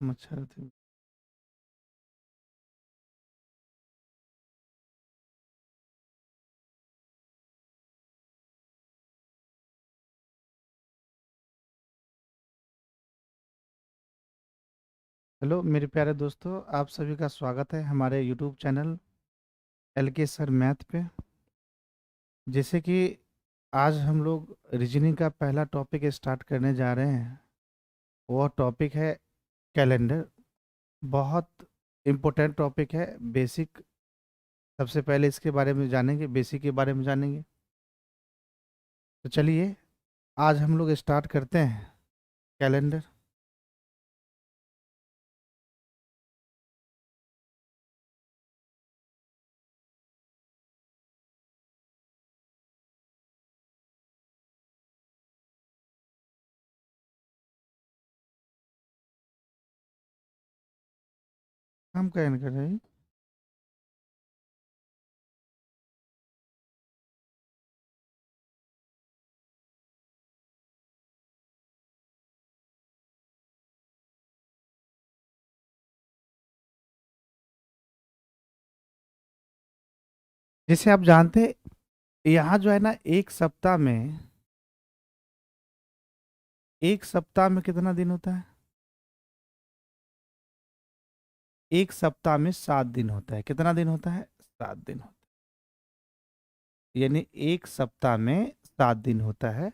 मच्छर थे। हेलो मेरे प्यारे दोस्तों, आप सभी का स्वागत है हमारे YouTube channel LK sir math पे। जैसे कि आज हम लोग रीजनिंग का पहला टॉपिक स्टार्ट करने जा रहे हैं। वह टॉपिक है कैलेंडर। बहुत इम्पोर्टेंट टॉपिक है, बेसिक। सबसे पहले इसके बारे में जानेंगे, बेसिक के बारे में जानेंगे। तो चलिए आज हम लोग स्टार्ट करते हैं कैलेंडर। हम कैन कर रहे हैं। जैसे आप जानते हैं, यहाँ जो है ना, एक सप्ताह में कितना दिन होता है? एक सप्ताह में 7 दिन होता है। कितना दिन होता है? 7 दिन होता है। यानी एक सप्ताह में 7 दिन होता है।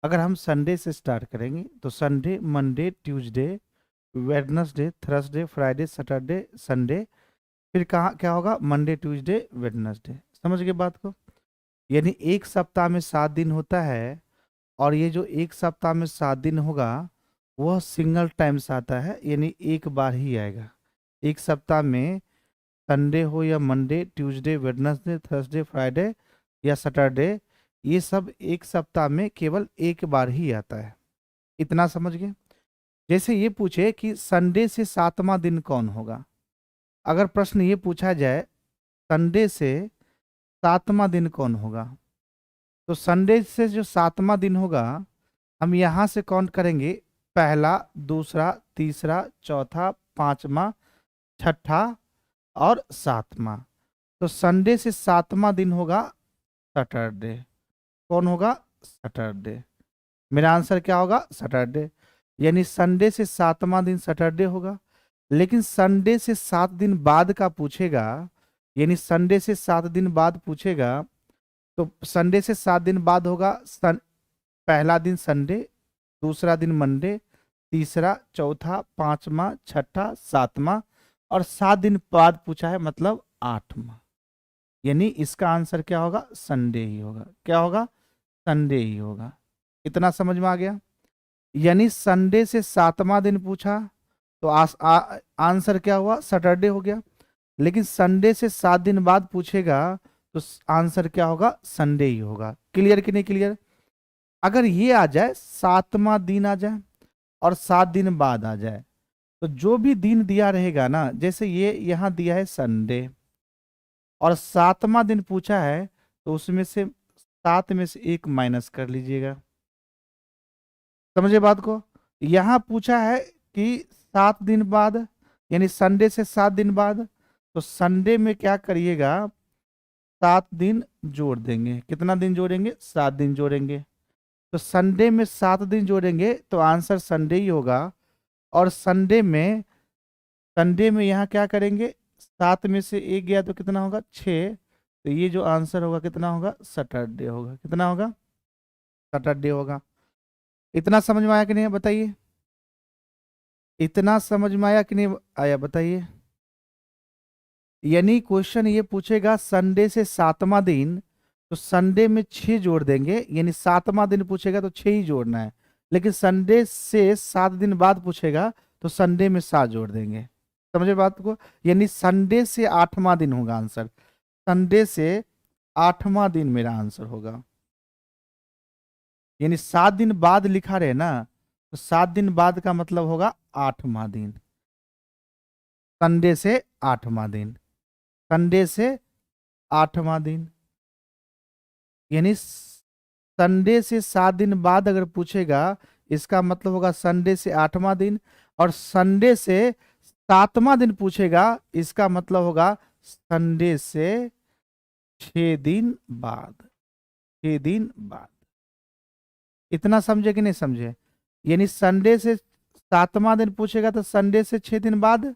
अगर हम संडे से स्टार्ट करेंगे तो Sunday, Monday, Tuesday, Wednesday, Thursday, Friday, Saturday, Sunday. फिर कहाँ क्या होगा? Monday, Tuesday, Wednesday. समझ गए बात को? यानी एक सप्ताह में 7 दिन होता है। और ये जो एक सप्ताह में 7 दिन होगा, वह सिंगल टाइम्स आता है, यानी एक बार ही आएगा। एक सप्ताह में संडे हो या Monday, Tuesday, Wednesday, Thursday, Friday या सैटरडे, ये सब एक सप्ताह में केवल एक बार ही आता है। इतना समझ गए? जैसे ये पूछे कि संडे से 7वां दिन कौन होगा। अगर प्रश्न ये पूछा जाए संडे से 7वां दिन कौन होगा, तो संडे से जो 7वां दिन होगा, हम यहां से काउंट करेंगे। पहला, दूसरा, तीसरा, चौथा, पांचवा, छठा और 7वां। तो संडे से 7वां दिन होगा सैटरडे। कौन होगा? सैटरडे। मेरा आंसर क्या होगा? सैटरडे। यानी संडे से 7वां दिन सैटरडे होगा। लेकिन संडे से 7 दिन बाद का पूछेगा, यानी संडे से 7 दिन बाद पूछेगा, तो संडे से 7 दिन बाद होगा पहला दिन संडे, दूसरा दिन मंडे, तीसरा, चौथा, पांचवा, छठा, 7वां, और 7 दिन बाद पूछा है, मतलब 8वां। यानी इसका आंसर क्या होगा? संडे ही होगा। क्या होगा? संडे ही होगा। इतना समझ में आ गया? यानी संडे से 7वां दिन पूछा तो आंसर क्या हुआ? सैटरडे हो गया। लेकिन संडे से 7 दिन बाद पूछेगा तो आंसर क्या होगा? संडे ही होगा। क्लियर कि नहीं क्लियर? अगर ये आ जाए, 7वां दिन आ जाए और 7 दिन बाद आ जाए, तो जो भी दिन दिया रहेगा ना, जैसे ये यहां दिया है संडे और 7वां दिन पूछा है, तो उसमें से 7 में से 1 माइनस कर लीजिएगा। समझे बात को? यहां पूछा है कि 7 दिन बाद, यानी संडे से 7 दिन बाद, तो संडे में क्या करिएगा? 7 दिन जोड़ देंगे। कितना दिन जोड़ेंगे? 7 दिन जोड़ेंगे। तो संडे में 7 दिन जोड़ेंगे तो आंसर संडे ही होगा। और संडे में यहाँ क्या करेंगे? 7 में से 1 गया तो कितना होगा? 6। तो ये जो आंसर होगा कितना होगा? सैटरडे होगा। कितना होगा? सैटरडे होगा। इतना समझ में आया कि नहीं बताइए? इतना समझ में आया कि नहीं आया बताइए? यानी क्वेश्चन ये पूछेगा संडे से 7वां दिन, तो संडे में 6 जोड़ देंगे, यानी 7वां दिन पूछेगा तो 6 ही जोड़ना है। लेकिन संडे से 7 दिन बाद पूछेगा तो संडे में 7 जोड़ देंगे। समझे बात को? यानी संडे से 8वां दिन होगा आंसर। संडे से 8वां दिन मेरा आंसर होगा। यानी 7 दिन बाद लिखा रहे ना, तो 7 दिन बाद का मतलब होगा 8वां दिन। संडे से 8वां दिन। संडे से 8वां दिन। यानी संडे से 7 दिन बाद अगर पूछेगा, इसका मतलब होगा संडे से 8वां दिन। और संडे से 7वां दिन पूछेगा, इसका मतलब होगा संडे से 6 दिन बाद। 6 दिन बाद। इतना समझे कि नहीं समझे? यानी संडे से 7वां दिन पूछेगा तो संडे से 6 दिन बाद,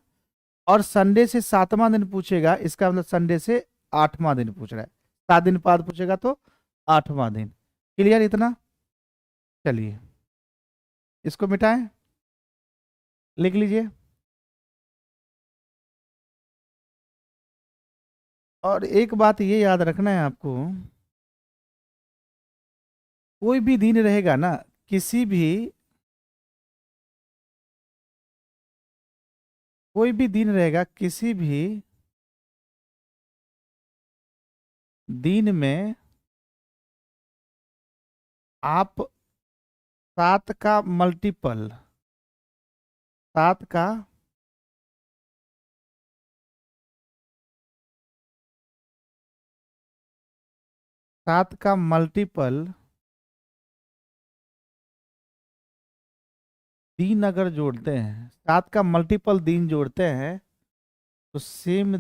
और संडे से 7वां दिन पूछेगा इसका मतलब संडे से 8वां दिन पूछ रहा है। 7 दिन बाद पूछेगा तो 8वां दिन। क्लियर इतना? चलिए इसको मिटाएं, लिख लीजिए। और एक बात ये याद रखना है आपको, कोई भी दिन रहेगा ना, किसी भी कोई भी दिन रहेगा, किसी भी दिन में आप 7 का 7 का मल्टीपल दिन अगर जोड़ते हैं, 7 का मल्टीपल दिन जोड़ते हैं, तो सेम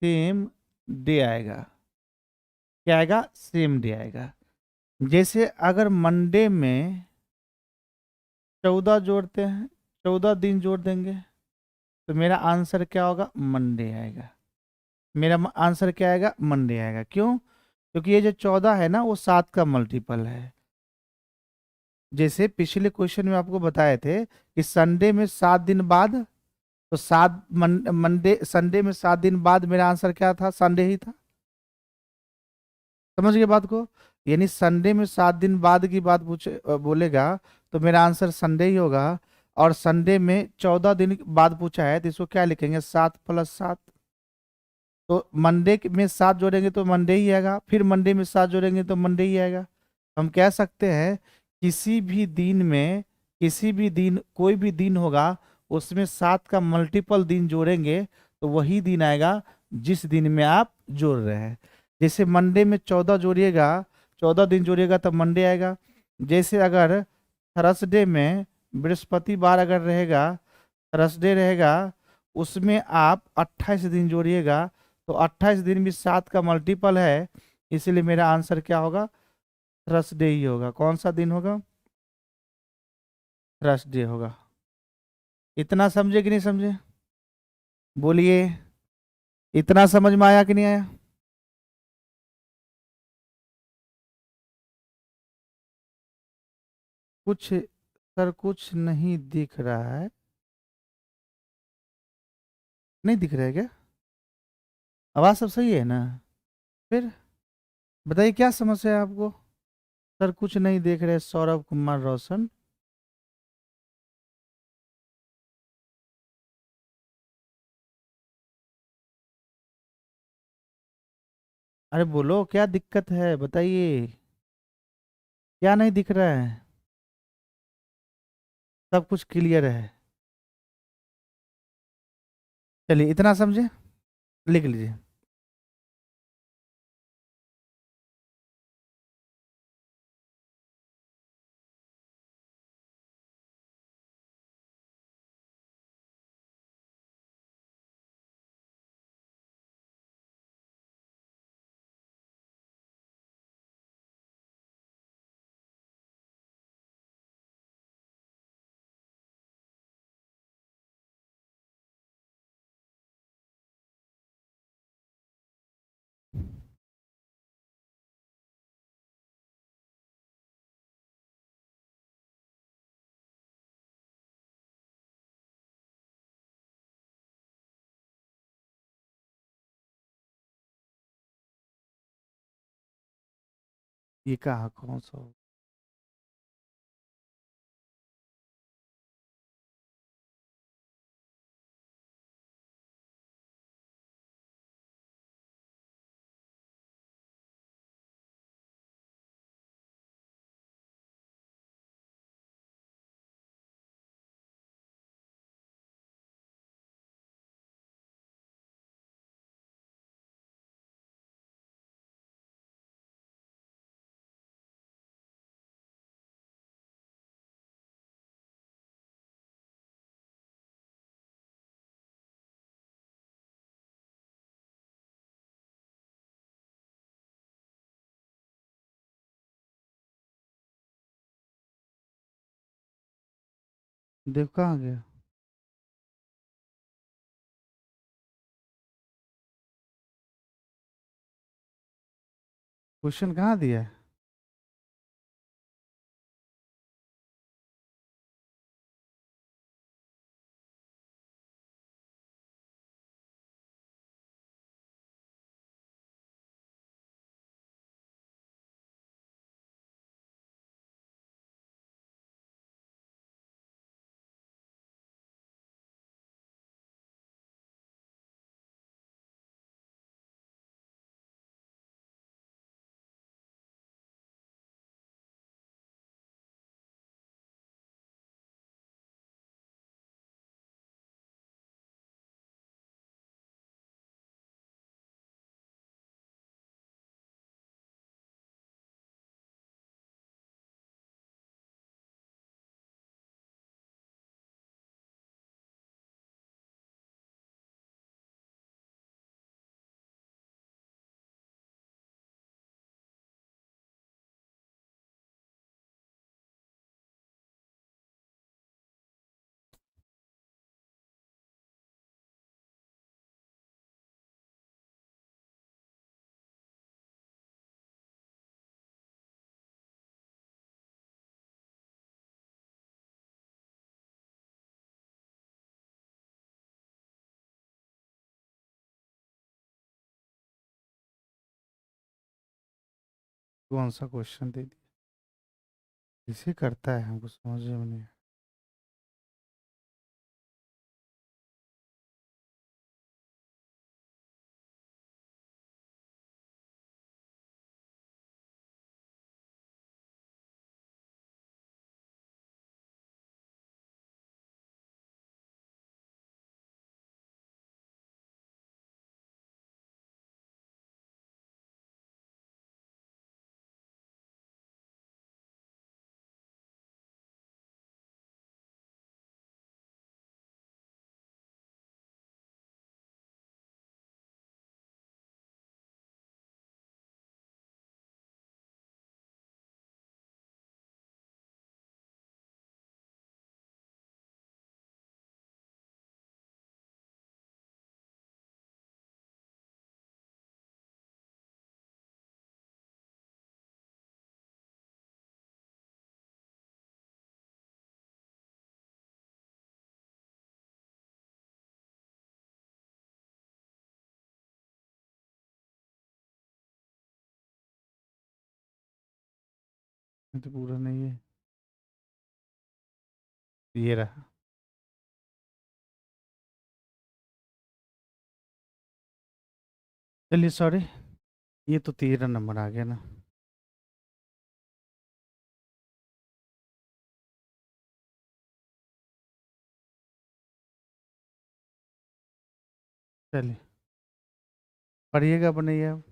सेम डे आएगा। क्या आएगा? सेम डे आएगा। जैसे अगर मंडे में 14 जोड़ते हैं, 14 दिन जोड़ देंगे, तो मेरा आंसर क्या होगा? मंडे आएगा। मेरा आंसर क्या आएगा? मंडे आएगा। क्यों? क्योंकि ये जो 14 है ना, वो 7 का मल्टीपल है। जैसे पिछले क्वेश्चन में आपको बताए थे कि संडे में 7 दिन बाद, तो मंडे संडे में 7 दिन बाद मेरा आंसर क्या था? संडे ही था। समझ गए बात को? यानी संडे में 7 दिन बाद की बात बोलेगा, तो मेरा आंसर संडे ही होगा। और संडे में 14 दिन बाद पूछा है, तो इसको क्या लिखेंगे? 7 + 7। तो मंडे में 7 जोड़ेंगे तो मंडे ही आएगा, फिर मंडे में 7 जोड़ेंगे तो मंडे ही आएगा। हम कह सकते हैं किसी भी दिन में, किसी भी दिन, कोई भी दिन होगा, उसमें 7 का मल्टीपल दिन जोड़ेंगे तो वही दिन आएगा जिस दिन में आप जोड़ रहे हैं। जैसे मंडे में 14 जोड़िएगा, 14 दिन जोड़िएगा तब मंडे आएगा। जैसे अगर थर्सडे में बृहस्पतिवार अगर रहेगा, थर्सडे रहेगा, उसमें आप 28 दिन जोड़िएगा, तो 28 दिन भी 7 का मल्टीपल है, इसलिए मेरा आंसर क्या होगा? थर्सडे ही होगा। कौन सा दिन होगा? थर्सडे होगा। इतना समझे कि नहीं समझे? बोलिए, इतना समझ में आया कि नहीं आया? कुछ सर, कुछ नहीं दिख रहा है। नहीं दिख रहा है क्या? आवाज सब सही है ना? फिर बताइए क्या समस्या है आपको? सर कुछ नहीं देख रहे, सौरभ कुमार रोशन। अरे बोलो, क्या दिक्कत है बताइए। क्या नहीं दिख रहा है? सब कुछ क्लियर है। चलिए इतना समझे, लिख लीजिए। ये कहा कौन सा? देख कहाँ गया? क्वेश्चन कहाँ दिया है? कौन सा क्वेश्चन दे दिया? इसे करता है, हमको समझ में नहीं। ये तो पूरा नहीं है। ये रहा। चलिए सॉरी, ये तो 13 नंबर आ गया ना। चलिए पढ़िएगा, बनाइए अब।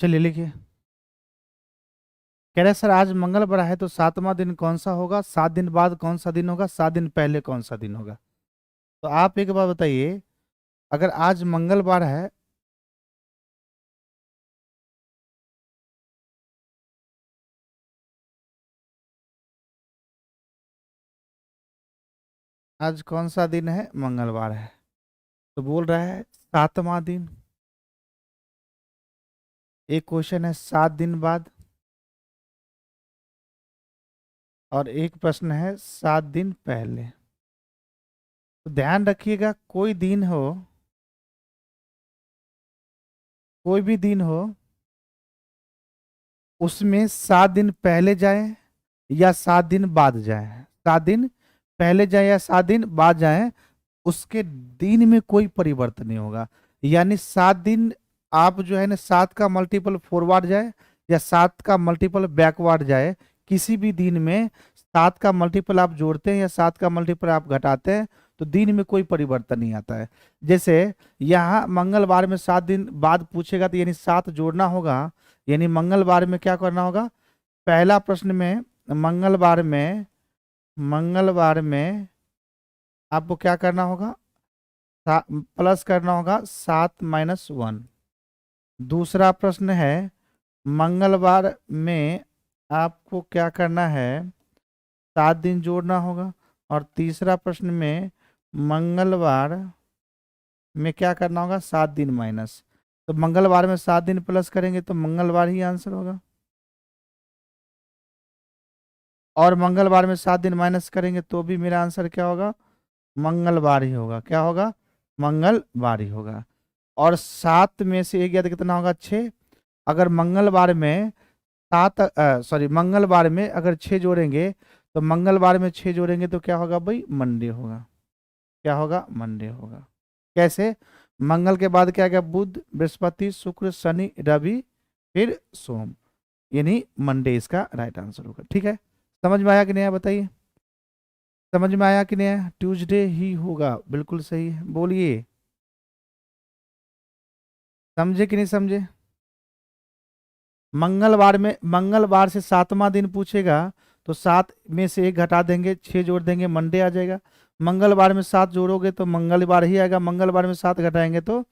चलिए लिखिए। कह रहे सर आज मंगलवार है तो 7वां दिन कौन सा होगा, 7 दिन बाद कौन सा दिन होगा, 7 दिन पहले कौन सा दिन होगा। तो आप एक बार बताइए, अगर आज मंगलवार है, आज कौन सा दिन है, मंगलवार है, तो बोल रहा है 7वां दिन। एक क्वेश्चन है 7 दिन बाद, और एक प्रश्न है 7 दिन पहले। तो ध्यान रखिएगा, कोई दिन हो, कोई भी दिन हो, उसमें 7 दिन पहले जाए या 7 दिन बाद जाए, 7 दिन पहले जाए या 7 दिन बाद जाए, उसके दिन में कोई परिवर्तन नहीं होगा। यानी 7 दिन, आप जो है ना 7 का मल्टीपल फॉरवर्ड जाए या 7 का मल्टीपल बैकवर्ड जाए, किसी भी दिन में 7 का मल्टीपल आप जोड़ते हैं या 7 का मल्टीपल आप घटाते हैं, तो दिन में कोई परिवर्तन नहीं आता है। जैसे यहाँ मंगलवार में 7 दिन बाद पूछेगा, तो यानी 7 जोड़ना होगा, यानी मंगलवार में क्या करना होगा, पहला प्रश्न में मंगलवार में आपको क्या करना होगा, प्लस करना होगा 7-1। दूसरा प्रश्न है मंगलवार में आपको क्या करना है, 7 दिन जोड़ना होगा। और तीसरा प्रश्न में मंगलवार में क्या करना होगा, 7 दिन माइनस। तो मंगलवार में 7 दिन प्लस करेंगे तो मंगलवार ही आंसर होगा, और मंगलवार में 7 दिन माइनस करेंगे तो भी मेरा आंसर क्या होगा, मंगलवार ही होगा। क्या होगा, मंगलवार ही होगा। और 7 में से 1 गया तो कितना होगा, 6। अगर मंगलवार में मंगलवार में अगर 6 जोड़ेंगे तो मंगलवार में 6 जोड़ेंगे तो क्या होगा भाई, मंडे होगा। क्या होगा, मंडे होगा। कैसे, मंगल के बाद क्या गया, बुध, बृहस्पति, शुक्र, शनि, रवि, फिर सोम, यानी मंडे इसका राइट आंसर होगा। ठीक है, समझ में आया कि नहीं आया बताइए, समझ में आया कि नहीं आया, ट्यूसडे ही होगा, बिल्कुल सही है, बोलिए समझे कि नहीं समझे। मंगलवार से 7वां दिन पूछेगा तो 7 में से 1 घटा देंगे, 6 जोड़ देंगे, मंडे आ जाएगा। मंगलवार में 7 जोड़ोगे तो मंगलवार ही आएगा, मंगलवार में 7 घटाएंगे तो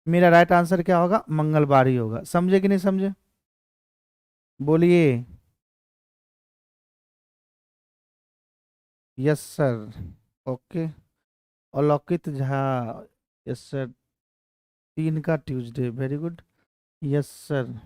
मेरा राइट आंसर क्या होगा, मंगलवार ही होगा। समझे कि नहीं समझे, बोलिए। Yes sir, okay. Alokit Jha, yes sir, 3 का Tuesday, very good, yes sir.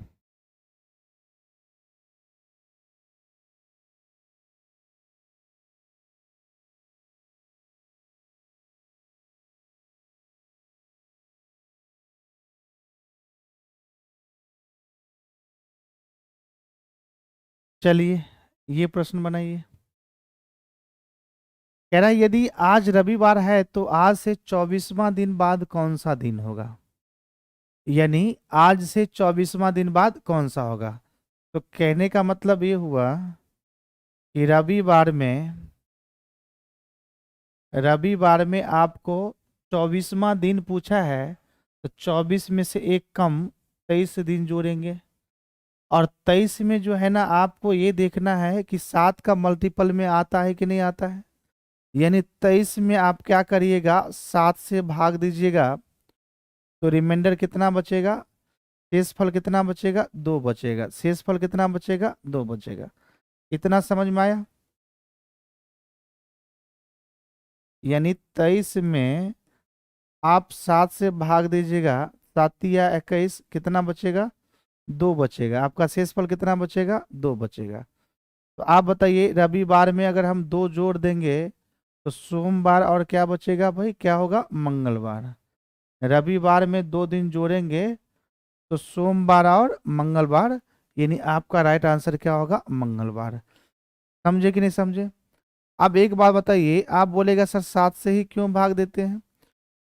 चलिए ये प्रश्न बनाइए। कह रहा है यदि आज रविवार है तो आज से 24वां दिन बाद कौन सा दिन होगा, यानी आज से 24वां दिन बाद कौन सा होगा। तो कहने का मतलब ये हुआ कि रविवार में आपको 24वां दिन पूछा है, तो 24 में से 1 कम, 23 दिन जोड़ेंगे। और 23 में जो है ना, आपको ये देखना है कि 7 का मल्टीपल में आता है कि नहीं आता है। यानी 23 में आप क्या करिएगा, 7 से भाग दीजिएगा तो रिमाइंडर कितना बचेगा, शेषफल कितना बचेगा, 2 बचेगा। शेषफल कितना बचेगा, 2 बचेगा। इतना समझ में आया। यानी 23 में आप 7 से भाग दीजिएगा, 7 या 21, कितना बचेगा, 2 बचेगा। आपका शेषफल कितना बचेगा, 2 बचेगा। तो आप बताइए रविवार में अगर हम 2 जोड़ देंगे तो सोमवार और क्या बचेगा भाई, क्या होगा, मंगलवार। रविवार में 2 दिन जोड़ेंगे तो सोमवार और मंगलवार, यानी आपका राइट आंसर क्या होगा, मंगलवार। समझे कि नहीं समझे। अब एक बात बताइए, आप बोलेगा सर 7 से ही क्यों भाग देते हैं।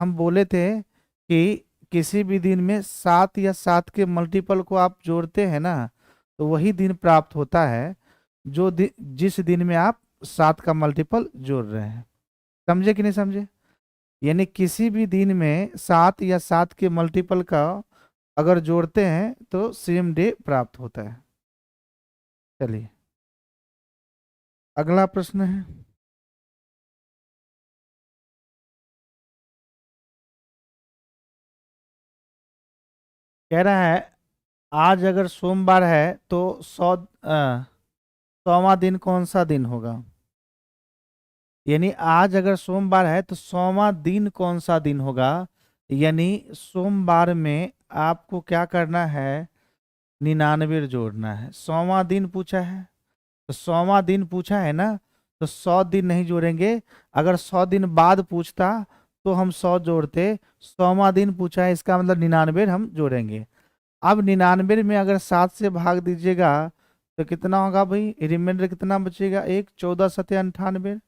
हम बोले थे कि किसी भी दिन में 7 या 7 के मल्टीपल को आप जोड़ते हैं ना, तो वही दिन प्राप्त होता है जिस दिन में आप 7 का मल्टीपल जोड़ रहे हैं। समझे कि नहीं समझे। यानी किसी भी दिन में 7 या 7 के मल्टीपल का अगर जोड़ते हैं तो सेम डे प्राप्त होता है। चलिए अगला प्रश्न है। कह रहा है आज अगर सोमवार है तो 100वां दिन कौन सा दिन होगा। यानी आज अगर सोमवार है तो 100वां दिन कौन सा दिन होगा। यानी सोमवार में आपको क्या करना है, 99 जोड़ना है। 100वां दिन पूछा है तो 100वां दिन पूछा है ना, तो 100 दिन नहीं जोड़ेंगे। अगर 100 दिन बाद पूछता तो हम 100 जोड़ते। 100वां दिन पूछा है, इसका मतलब 99 हम जोड़ेंगे। अब 99 में अगर 7 से भाग दीजिएगा तो कितना होगा भाई, रिमाइंडर कितना बचेगा, 1, 14 सत्या 98,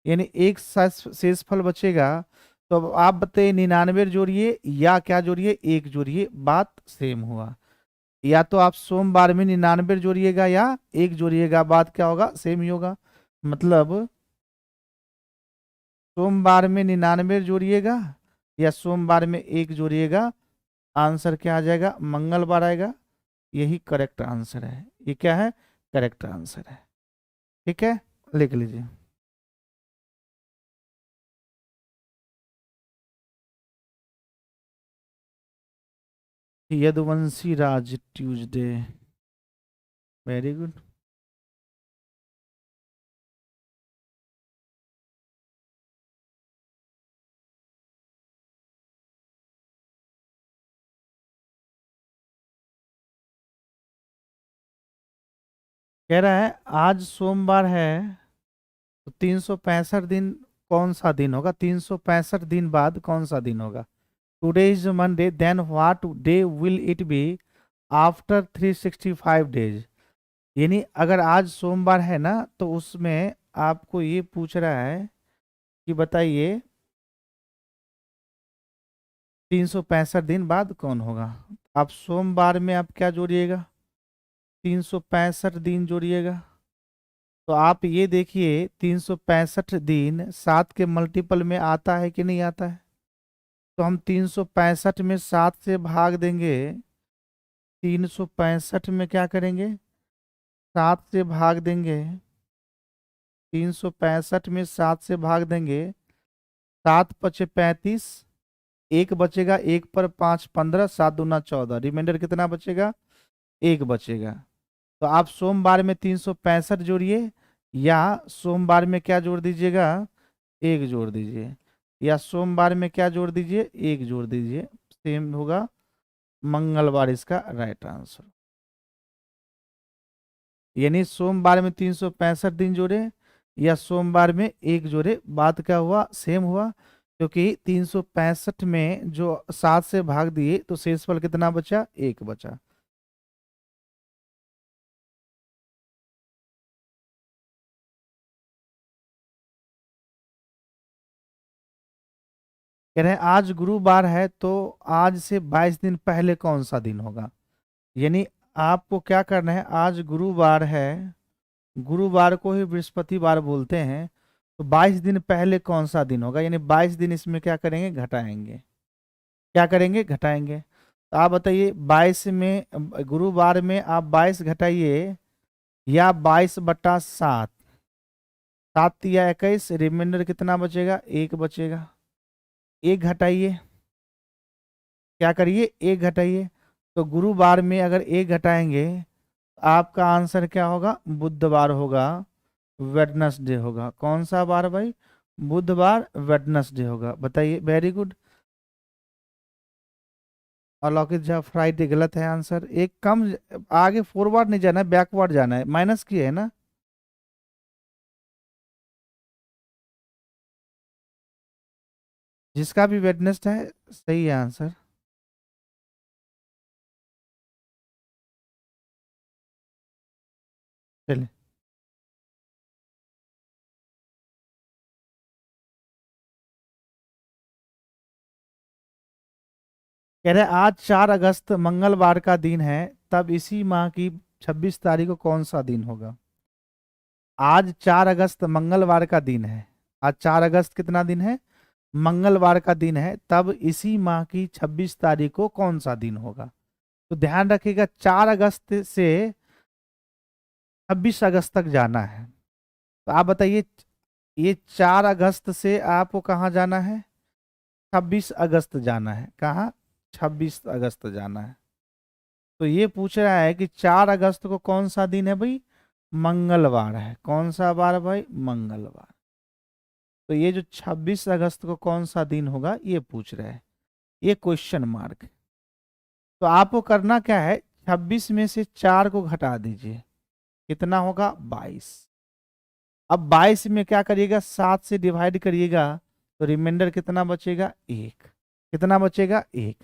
यानी एक शेषफल बचेगा। तो अब आप बताइए 99 जोड़िए या क्या जोड़िए, 1 जोड़िए, बात सेम हुआ। या तो आप सोमवार में 99 जोड़िएगा या 1 जोड़िएगा, बात क्या होगा, सेम ही होगा। मतलब सोमवार में 99 जोड़िएगा या सोमवार में 1 जोड़िएगा, आंसर क्या आ जाएगा, मंगलवार आएगा। यही करेक्ट आंसर है। ये क्या है, करेक्ट आंसर है। ठीक है, लिख लीजिए। यदुवंशी राज ट्यूसडे, वेरी गुड। कह रहा है आज सोमवार है तो 365 दिन कौन सा दिन होगा, 365 दिन बाद कौन सा दिन होगा। Today is Monday, then what day will it be after 365 days. यानी अगर आज सोमवार है ना तो उसमें आपको ये पूछ रहा है कि बताइए 365 दिन बाद कौन होगा। आप सोमवार में आप क्या जोड़िएगा, 365 दिन जोड़िएगा। तो आप ये देखिए 365 दिन 7 के मल्टीपल में आता है कि नहीं आता है। तो हम 365 में 7 से भाग देंगे, 365 में क्या करेंगे 7 से भाग देंगे, 365 में 7 से भाग देंगे, 7×5 = 35, एक बचेगा, एक पर 5 15, 7×2 = 14, रिमाइंडर कितना बचेगा, एक बचेगा। तो आप सोमवार में 365 जोड़िए, या सोमवार में क्या जोड़ दीजिएगा, एक जोड़ दीजिए, या सोमवार में क्या जोड़ दीजिए, एक जोड़ दीजिए, सेम होगा मंगलवार इसका राइट आंसर। यानी सोमवार में 365 दिन जोड़े या सोमवार में एक जोड़े, बात क्या हुआ, सेम हुआ। क्योंकि 365 में जो 7 से भाग दिए तो शेषफल कितना बचा, एक बचा। कह रहे हैं आज गुरुवार है तो आज से 22 दिन पहले कौन सा दिन होगा। यानी आपको क्या करना है, आज गुरुवार है, गुरुवार को ही बृहस्पतिवार बोलते हैं, तो 22 दिन पहले कौन सा दिन होगा। यानी 22 दिन इसमें क्या करेंगे, घटाएंगे। क्या करेंगे, घटाएंगे। तो आप बताइए 22 में, गुरुवार में आप 22 घटाइए, या 22/7, 7×3 = 21, रिमाइंडर कितना बचेगा, एक बचेगा। एक घटाइए, क्या करिए, एक घटाइए। तो गुरुवार में अगर एक घटाएंगे तो आपका आंसर क्या होगा, बुधवार होगा, वेडनेसडे होगा। कौन सा बार भाई, बुधवार वेडनेसडे होगा। बताइए, वेरी गुड। अलौकिक झा फ्राइडे गलत है आंसर। एक कम, आगे फॉरवर्ड नहीं जाना है, बैकवर्ड जाना है, माइनस की है ना। जिसका भी वेडनेसडे है सही है आंसर। चलिए, कह रहे आज 4 अगस्त मंगलवार का दिन है, तब इसी माह की 26 तारीख को कौन सा दिन होगा। आज 4 अगस्त मंगलवार का दिन है, आज 4 अगस्त कितना दिन है, मंगलवार का दिन है, तब इसी माह की 26 तारीख को कौन सा दिन होगा। तो ध्यान रखिएगा 4 अगस्त से 26 अगस्त तक जाना है। तो आप बताइए, ये 4 अगस्त से आपको कहाँ जाना है, 26 अगस्त जाना है। कहाँ, 26 अगस्त जाना है। तो ये पूछ रहा है कि 4 अगस्त को कौन सा दिन है भाई, मंगलवार है। कौन सा बार भाई, मंगलवार। तो ये जो 26 अगस्त को कौन सा दिन होगा ये पूछ रहे हैं, ये क्वेश्चन मार्क। तो आपको करना क्या है, 26 में से 4 को घटा दीजिए, कितना होगा, 22। अब 22 में क्या करिएगा, 7 से डिवाइड करिएगा, तो रिमाइंडर कितना बचेगा, एक। कितना बचेगा, एक।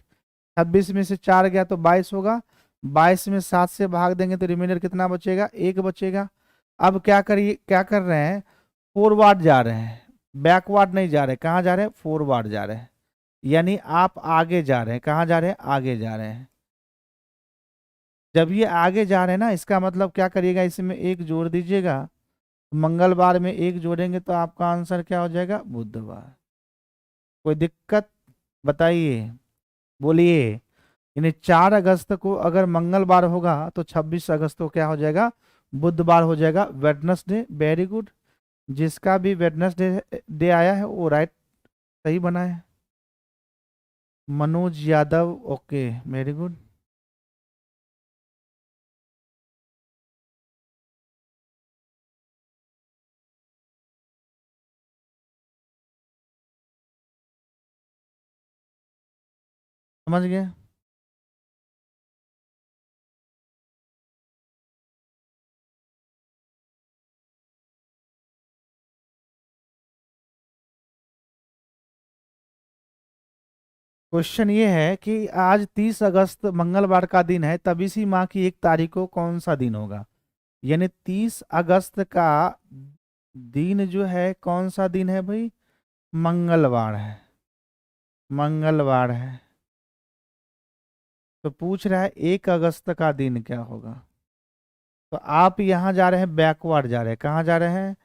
26 में से 4 गया तो 22 होगा, 22 में 7 से भाग देंगे तो रिमाइंडर कितना बचेगा, एक बचेगा। अब क्या करिए, क्या कर रहे हैं, फॉरवर्ड जा रहे हैं, बैकवर्ड नहीं जा रहे। कहाँ जा रहे हैं, फॉरवर्ड जा रहे हैं। यानी आप आगे जा रहे हैं, कहाँ जा रहे हैं, आगे जा रहे हैं। जब ये आगे जा रहे हैं ना, इसका मतलब क्या करिएगा, इसमें एक जोड़ दीजिएगा। मंगलवार में एक जोड़ेंगे तो आपका आंसर क्या हो जाएगा, बुधवार। कोई दिक्कत, बताइए, बोलिए। यानी 4 अगस्त को अगर मंगलवार होगा तो 26 अगस्त को क्या हो जाएगा, बुधवार हो जाएगा वेडनेसडे। वेरी गुड, जिसका भी वेडनेसडे डे आया है वो राइट सही बना है। Manoj Yadav, okay very good. समझ गए। क्वेश्चन ये है कि आज 30 अगस्त मंगलवार का दिन है, तब इसी माह की 1 तारीख को कौन सा दिन होगा। यानी 30 अगस्त का दिन जो है कौन सा दिन है भाई, मंगलवार है, मंगलवार है। तो पूछ रहा है 1 अगस्त का दिन क्या होगा। तो आप यहाँ जा रहे हैं, बैकवर्ड जा रहे हैं, कहाँ जा रहे हैं,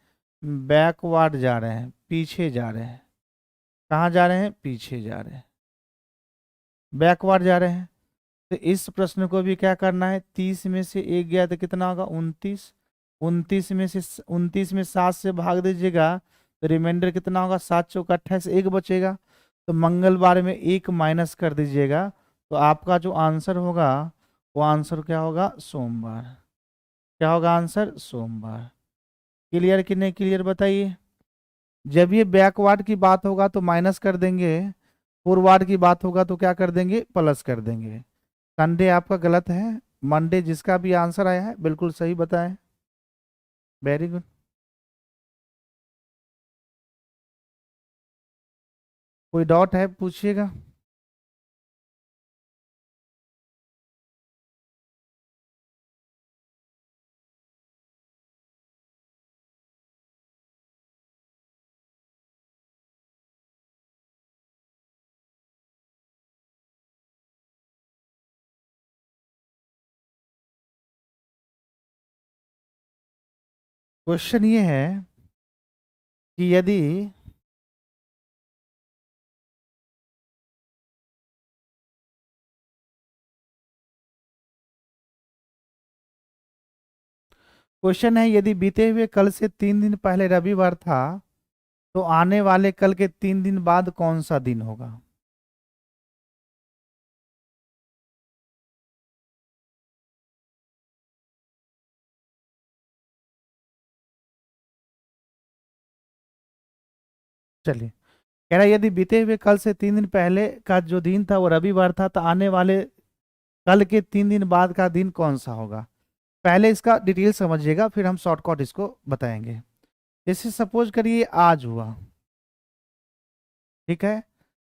बैकवर्ड जा रहे हैं, पीछे जा रहे हैं। कहाँ जा रहे हैं, पीछे जा रहे हैं, बैकवर्ड जा रहे हैं। तो इस प्रश्न को भी क्या करना है, 30 में से 1 गया तो कितना होगा, 29। 29 में 7 से भाग दीजिएगा तो रिमाइंडर कितना होगा, 7 चौक 28, 1 बचेगा। तो मंगलवार में 1 माइनस कर दीजिएगा, तो आपका जो आंसर होगा वो आंसर क्या होगा, सोमवार। क्या होगा आंसर, सोमवार। क्लियर कि नहीं क्लियर बताइए। जब ये बैकवर्ड की बात होगा तो माइनस कर देंगे, फॉरवर्ड की बात होगा तो क्या कर देंगे, प्लस कर देंगे। संडे आपका गलत है, मंडे जिसका भी आंसर आया है बिल्कुल सही बताएं। Very good. कोई डाउट है पूछिएगा। क्वेश्चन ये है कि यदि क्वेश्चन है यदि बीते हुए कल से 3 दिन पहले रविवार था, तो आने वाले कल के 3 दिन बाद कौन सा दिन होगा। चलिए, कह रहा है यदि बीते हुए कल से 3 दिन पहले का जो दिन था वो रविवार था, तो आने वाले कल के 3 दिन बाद का दिन कौन सा होगा। पहले इसका डिटेल समझिएगा, फिर हम शॉर्टकट इसको बताएंगे। जैसे सपोज करिए आज हुआ, ठीक है,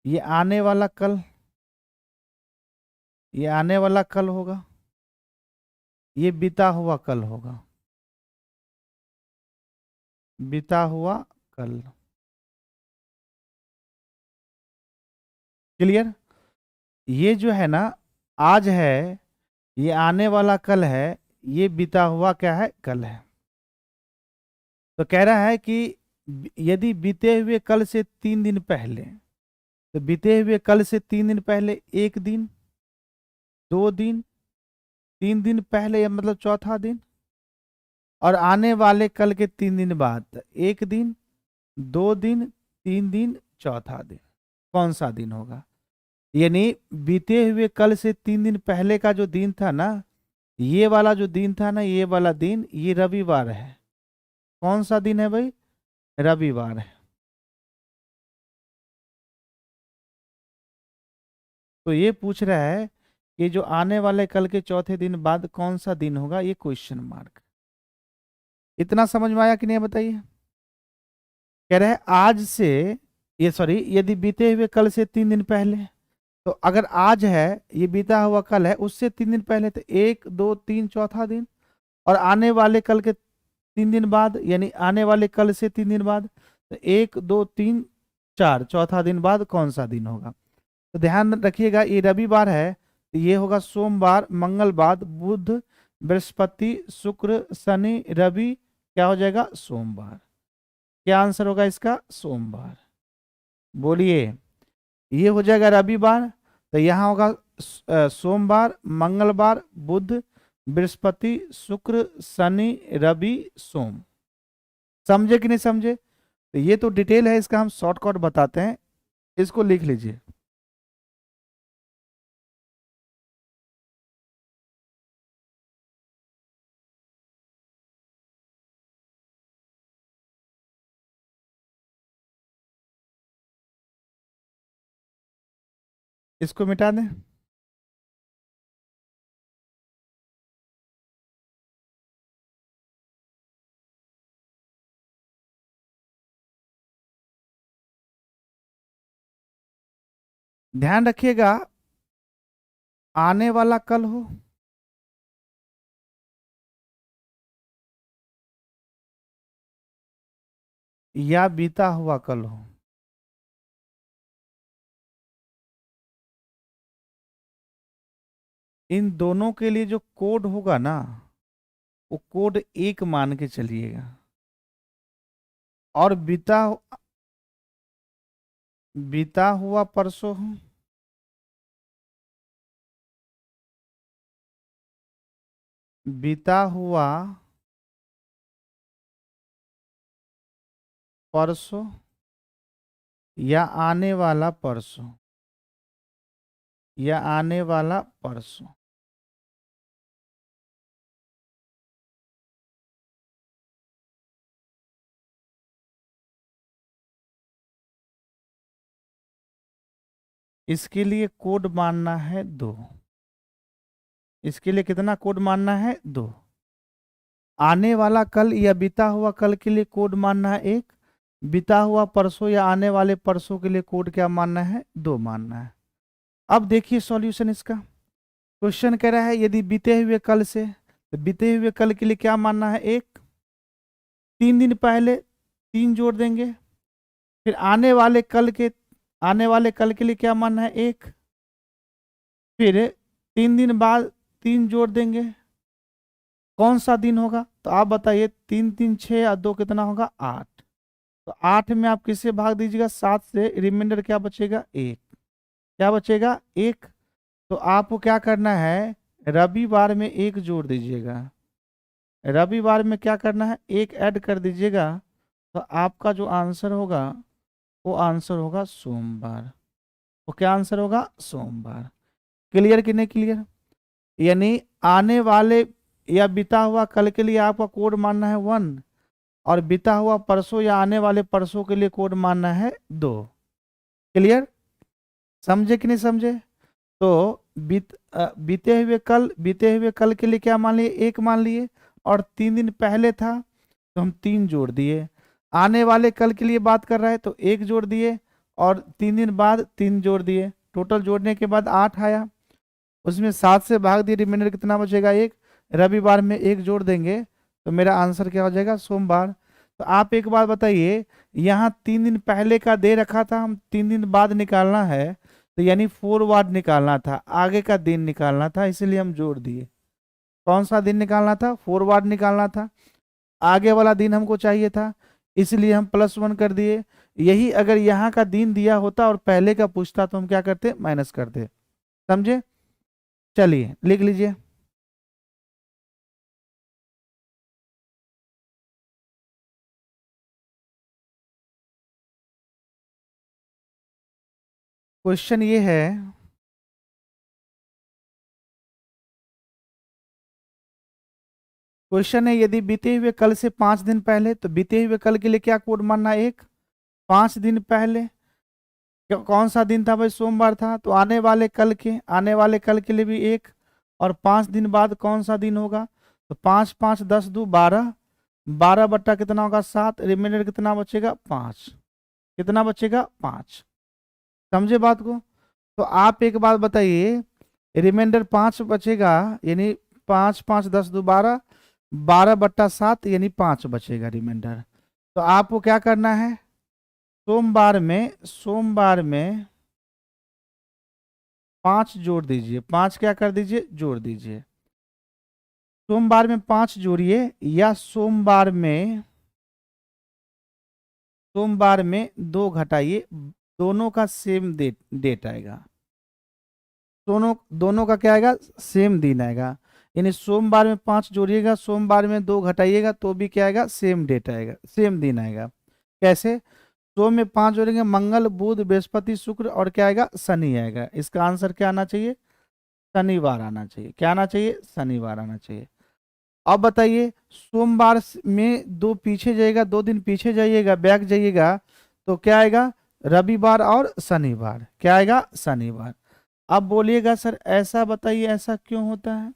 ये आने वाला कल, ये आने वाला कल होगा, ये बीता हुआ कल होगा, बीता हुआ कल। क्लियर। ये जो है ना, आज है, ये आने वाला कल है, ये बीता हुआ क्या है, कल है। तो कह रहा है कि यदि बीते हुए कल से 3 दिन पहले, तो बीते हुए कल से 3 दिन पहले 1 दिन, 2 दिन, 3 दिन पहले या मतलब चौथा दिन, और आने वाले कल के 3 दिन बाद 1 दिन, 2 दिन, 3 दिन, चौथा दिन, कौन सा दिन होगा। यानी बीते हुए कल से 3 दिन पहले का जो दिन था ना, ये वाला जो दिन था ना, ये वाला दिन, ये रविवार है। कौन सा दिन है भाई, रविवार है। तो ये पूछ रहा है कि जो आने वाले कल के चौथे दिन बाद कौन सा दिन होगा, ये क्वेश्चन मार्क। इतना समझ में आया कि नहीं बताइए। कह रहे हैं आज से, ये सॉरी, यदि बीते हुए कल से 3 दिन पहले, तो अगर आज है, ये बीता हुआ कल है, उससे 3 दिन पहले तो 1, 2, 3 चौथा दिन, और आने वाले कल के 3 दिन बाद, यानी आने वाले कल से 3 दिन बाद, तो 1, 2, 3, 4 चौथा दिन बाद कौन सा दिन होगा। तो ध्यान रखिएगा, ये रविवार है तो ये होगा सोमवार, मंगलवार, बुध, बृहस्पति, शुक्र, शनि, रवि, क्या हो जाएगा, सोमवार। क्या आंसर होगा इसका, सोमवार। बोलिए, ये हो जाएगा रविवार, तो यहाँ होगा सोमवार, मंगलवार, बुध, बृहस्पति, शुक्र, शनि, रवि, सोम। समझे कि नहीं समझे? तो ये तो डिटेल है, इसका हम शॉर्टकट बताते हैं, इसको लिख लीजिए। इसको मिटा दें। ध्यान रखिएगा, आने वाला कल हो या बीता हुआ कल हो, इन दोनों के लिए जो कोड होगा ना, वो कोड एक मान के चलिएगा। और बीता हुआ परसों हो, बीता हुआ परसों या आने वाला परसों, या आने वाला परसों। इसके लिए कोड मानना है 2। इसके लिए कितना कोड मानना है? 2। आने वाला कल या बीता हुआ कल के लिए कोड मानना है 1। बीता हुआ परसों या आने वाले परसों के लिए कोड क्या मानना है? 2 मानना है। अब देखिए सॉल्यूशन इसका। क्वेश्चन कह रहा है यदि बीते हुए कल से, तो बीते हुए कल के लिए क्या मानना है? 1। 3 दिन पहले 3 जोड़ देंगे। फिर आने वाले कल के लिए क्या मानना है? 1। फिर 3 दिन बाद 3 जोड़ देंगे। कौन सा दिन होगा? तो आप बताइए, 3 3 6 और 2 कितना होगा? 8। तो 8 में आप किससे भाग दीजिएगा? 7 से। रिमाइंडर क्या बचेगा? 1। क्या बचेगा? 1। तो आपको क्या करना है? रविवार में 1 जोड़ दीजिएगा। रविवार में क्या करना है? 1 ऐड कर दीजिएगा। तो आपका जो आंसर होगा, वो आंसर होगा सोमवार। वो क्या आंसर होगा? सोमवार। क्लियर कि नहीं क्लियर? यानी आने वाले या बीता हुआ कल के लिए आपका कोड मानना है 1, और बीता हुआ परसों या आने वाले परसों के लिए कोड मानना है 2। क्लियर? समझे कि नहीं समझे? तो बीते हुए कल के लिए क्या मान लिए? 1 मान लिए। और 3 दिन पहले था तो हम 3 जोड़ दिए। आने वाले कल के लिए बात कर रहा है तो 1 जोड़ दिए, और 3 दिन बाद 3 जोड़ दिए। टोटल जोड़ने के बाद 8 आया। उसमें 7 से भाग दिए, रिमाइंडर कितना बचेगा? 1। रविवार में 1 जोड़ देंगे तो मेरा आंसर क्या हो जाएगा? सोमवार। तो आप एक बात बताइए, यहाँ 3 दिन पहले का दे रखा था, हम 3 दिन बाद निकालना है, तो यानी फॉरवर्ड निकालना था, आगे का दिन निकालना था, इसलिए हम जोड़ दिए। कौन सा दिन निकालना था? फॉरवर्ड निकालना था। आगे वाला दिन हमको चाहिए था, इसलिए हम +1 कर दिए। यही अगर यहाँ का दिन दिया होता और पहले का पूछता तो हम क्या करते? माइनस करते। समझे? चलिए लिख लीजिए। क्वेश्चन ये है, क्वेश्चन है यदि बीते हुए कल से 5 दिन पहले, तो बीते हुए कल के लिए क्या कोड मानना है? 1। 5 दिन पहले कौन सा दिन था भाई? सोमवार था। तो आने वाले कल के लिए भी 1। और 5 दिन बाद कौन सा दिन होगा? तो 5 5 10 2 12। 12 बट्टा कितना होगा? 7। रिमाइंडर कितना बचेगा? 5। कितना बचेगा? 5। समझे बात को? तो आप एक बात बताइए, रिमाइंडर 5 बचेगा, यानी 5 5 10 2 12। 12 बट्टा 7 यानी 5 बचेगा रिमाइंडर। तो आपको क्या करना है? सोमवार में 5 जोड़ दीजिए। 5 क्या कर दीजिए? जोड़ दीजिए। सोमवार में 5 जोड़िए, या सोमवार में 2 घटाइए। दोनों का सेम डेट आएगा। दोनों दोनों का क्या आएगा? सेम दिन आएगा। यानी सोमवार में 5 जोड़िएगा, सोमवार में 2 घटाइएगा तो भी क्या आएगा, सेम डेट आएगा, सेम दिन आएगा। कैसे? सोम में 5 जोड़ेंगे, मंगल बुध बृहस्पति शुक्र और क्या आएगा, शनि आएगा। इसका आंसर क्या आना चाहिए, शनिवार आना चाहिए। क्या आना चाहिए, शनिवार आना चाहिए। अब बताइए, सोमवार में 2 पीछे जाइएगा, 2 दिन पीछे जाइएगा, बैक जाइएगा तो क्या आएगा, रविवार और शनिवार। क्या आएगा, शनिवार। अब बोलिएगा सर ऐसा बताइए, ऐसा क्यों होता है?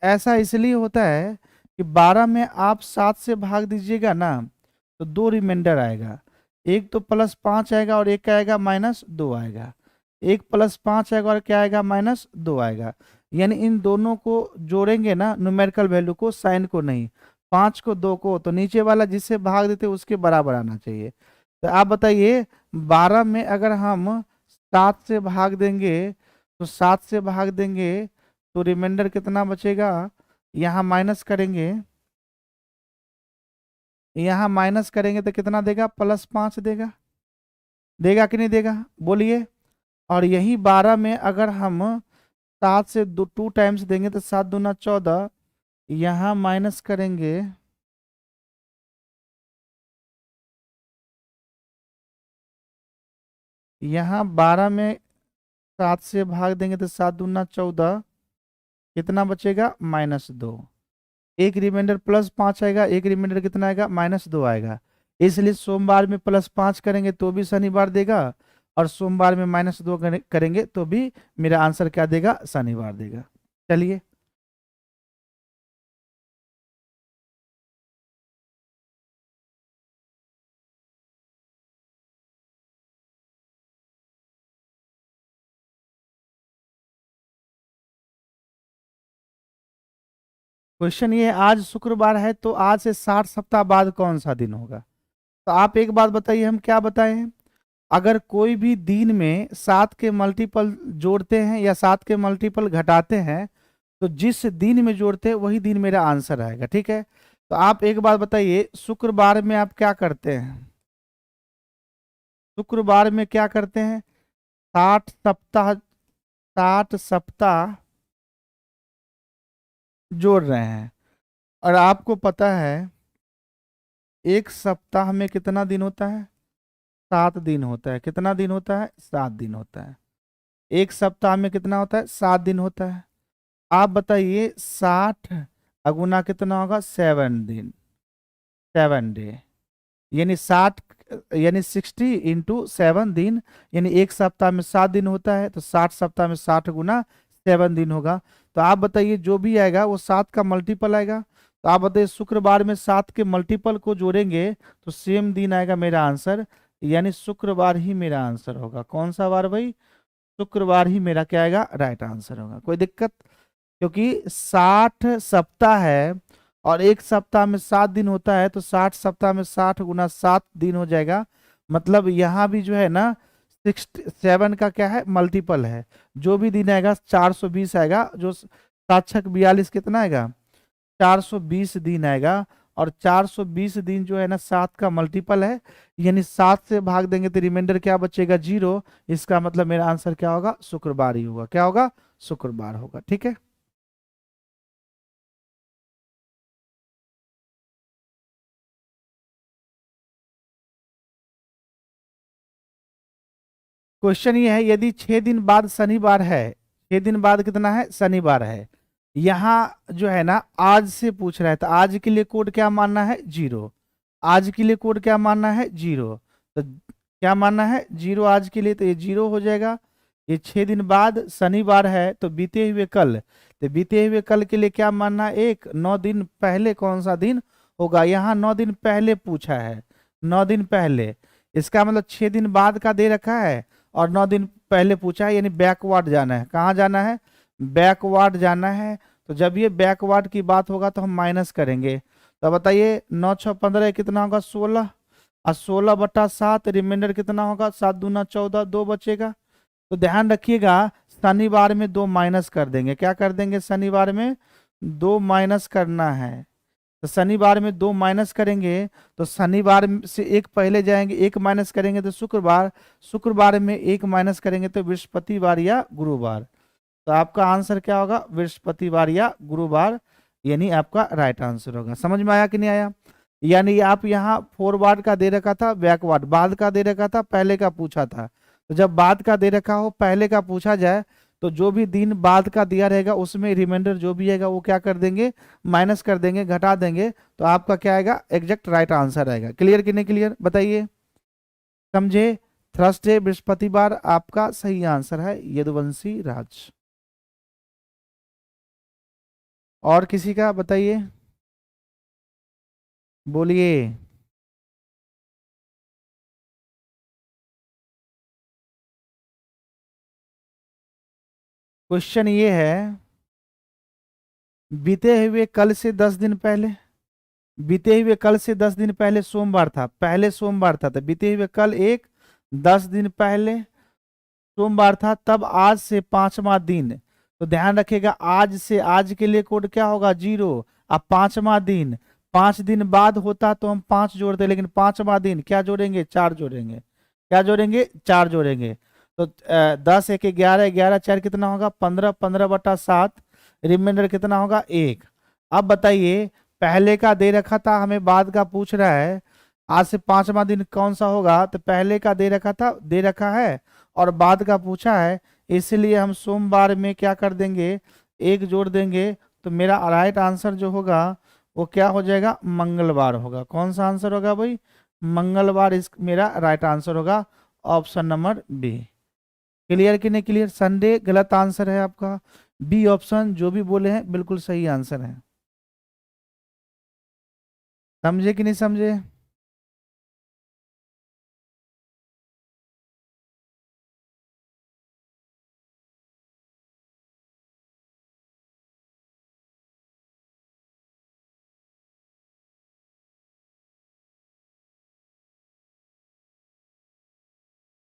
ऐसा इसलिए होता है कि 12 में आप 7 से भाग दीजिएगा ना तो 2 रिमाइंडर आएगा, एक तो +5 आएगा और एक क्या आएगा, -2 आएगा। एक +5 आएगा और क्या आएगा, -2 आएगा। यानी इन दोनों को जोड़ेंगे ना, न्यूमेरिकल वैल्यू को, साइन को नहीं, 5 को 2 को, तो नीचे वाला जिससे भाग देते उसके बराबर आना चाहिए। तो आप बताइए 12 में अगर हम 7 से भाग देंगे तो 7 से भाग देंगे तो रिमाइंडर कितना बचेगा, यहाँ माइनस करेंगे, यहाँ माइनस करेंगे तो कितना देगा, +5 देगा। देगा कि नहीं देगा, बोलिए। और यही 12 में अगर हम 7 से 2 टाइम्स देंगे तो 7 दूना 14, यहाँ माइनस करेंगे, यहाँ 12 में 7 से भाग देंगे तो 7 दूना 14, कितना बचेगा, -2। एक रिमाइंडर +5 आएगा, एक रिमाइंडर कितना आएगा, -2 आएगा। इसलिए सोमवार में +5 करेंगे तो भी शनिवार देगा, और सोमवार में -2 करेंगे तो भी मेरा आंसर क्या देगा, शनिवार देगा। चलिए, क्वेश्चन ये है, आज शुक्रवार है तो आज से 60 सप्ताह बाद कौन सा दिन होगा? तो आप एक बात बताइए, हम क्या बताए हैं, अगर कोई भी दिन में 7 के मल्टीपल जोड़ते हैं या 7 के मल्टीपल घटाते हैं तो जिस दिन में जोड़ते हैं वही दिन मेरा आंसर आएगा। ठीक है, तो आप एक बात बताइए, शुक्रवार में आप क्या करते हैं, शुक्रवार में क्या करते हैं, 60 सप्ताह, 60 सप्ताह जोड़ रहे हैं। और आपको पता है एक सप्ताह में कितना दिन होता है, 7 दिन होता है। कितना दिन होता है, 7 दिन होता है। एक सप्ताह में कितना होता है, 7 दिन होता है। आप बताइए 60 अगुना कितना होगा, 7 दिन, 7 डे, यानी 60, यानी 60 इंटू 7 दिन, यानी एक सप्ताह में 7 दिन होता है तो 60 सप्ताह में 60 गुना 7 दिन होगा। तो आप बताइए जो भी आएगा वो 7 का मल्टीपल आएगा। तो आप बताइए शुक्रवार में 7 के मल्टीपल को जोड़ेंगे तो सेम दिन आएगा मेरा आंसर, यानी शुक्रवार ही मेरा आंसर होगा। कौन सा वार भाई, शुक्रवार ही मेरा क्या आएगा, राइट आंसर होगा। कोई दिक्कत? क्योंकि 60 सप्ताह है और एक सप्ताह में 7 दिन होता है तो 60 सप्ताह में 60 गुना 7 दिन हो जाएगा। मतलब यहाँ भी जो है ना 67 का क्या है, मल्टीपल है। जो भी दिन आएगा 420 आएगा, जो 7×6 = 42 कितना आएगा, 420 दिन आएगा। और 420 दिन जो है ना 7 का मल्टीपल है, यानी 7 से भाग देंगे तो रिमाइंडर क्या बचेगा, 0। इसका मतलब मेरा आंसर क्या होगा, शुक्रवार ही होगा। क्या होगा, शुक्रवार होगा। ठीक है, क्वेश्चन ये है, यदि 6 दिन बाद शनिवार है, 6 दिन बाद कितना है, शनिवार है, यहाँ जो है ना आज से पूछ रहा है तो आज के लिए कोड क्या मानना है, 0। आज के लिए कोड क्या मानना है, 0। तो क्या मानना है, 0 आज के लिए, तो ये 0 हो जाएगा। ये 6 दिन बाद शनिवार है तो बीते हुए कल, तो बीते हुए कल के लिए क्या मानना है, 1। 9 दिन पहले कौन सा दिन होगा, यहाँ 9 दिन पहले पूछा है, 9 दिन पहले। इसका मतलब 6 दिन बाद का दे रखा है और 9 दिन पहले पूछा है, यानी बैकवर्ड जाना है। कहाँ जाना है, बैकवर्ड जाना है। तो जब ये बैकवर्ड की बात होगा तो हम माइनस करेंगे। तो बताइए 9 6 15 कितना होगा, 16, और 16/7 रिमाइंडर कितना होगा, 7 दूना 14, 2 बचेगा। तो ध्यान रखिएगा शनिवार में 2 माइनस कर देंगे। क्या कर देंगे, शनिवार में 2 माइनस करना है। तो शनिवार में 2 माइनस करेंगे तो शनिवार से एक पहले जाएंगे, 1 माइनस करेंगे तो शुक्रवार, शुक्रवार में 1 माइनस करेंगे तो बृहस्पतिवार या गुरुवार। तो आपका आंसर क्या होगा, बृहस्पतिवार या गुरुवार, यानी आपका राइट आंसर होगा। समझ में आया कि नहीं आया? यानी आप यहाँ फॉरवर्ड का दे रखा था, बैकवर्ड बाद का दे रखा था, पहले का पूछा था। तो जब बाद का दे रखा हो, पहले का पूछा जाए, तो जो भी दिन बाद का दिया रहेगा उसमें रिमाइंडर जो भी आएगा वो क्या कर देंगे, माइनस कर देंगे, घटा देंगे, तो आपका क्या आएगा, एग्जैक्ट राइट आंसर आएगा। क्लियर कि नहीं क्लियर, बताइए, समझे? थर्सडे बृहस्पतिवार आपका सही आंसर है, यदुवंशी राज। और किसी का बताइए, बोलिए। क्वेश्चन ये है, बीते हुए कल से 10 दिन पहले, बीते हुए कल से 10 दिन पहले सोमवार था, पहले सोमवार था, तो बीते हुए कल एक 10 दिन पहले सोमवार था, तब आज से 5वां दिन। तो ध्यान रखिएगा, आज से, आज के लिए कोड क्या होगा, 0। अब 5वां दिन, 5 दिन बाद होता तो हम 5 जोड़ते, लेकिन 5वां दिन क्या जोड़ेंगे, 4 जोड़ेंगे। क्या जोड़ेंगे, 4 जोड़ेंगे। तो 10 एक 11, 11 4 कितना होगा, 15, 15/7, रिमाइंडर कितना होगा, 1। अब बताइए, पहले का दे रखा था, हमें बाद का पूछ रहा है, आज से 5वां दिन कौन सा होगा, तो पहले का दे रखा था, दे रखा है, और बाद का पूछा है, इसलिए हम सोमवार में क्या कर देंगे, 1 जोड़ देंगे। तो मेरा राइट आंसर जो होगा वो क्या हो जाएगा, मंगलवार होगा। कौन सा आंसर होगा भाई, मंगलवार, इस मेरा राइट आंसर होगा, ऑप्शन नंबर बी। क्लियर कि नहीं क्लियर? संडे गलत आंसर है आपका, बी ऑप्शन जो भी बोले हैं बिल्कुल सही आंसर है। समझे कि नहीं समझे?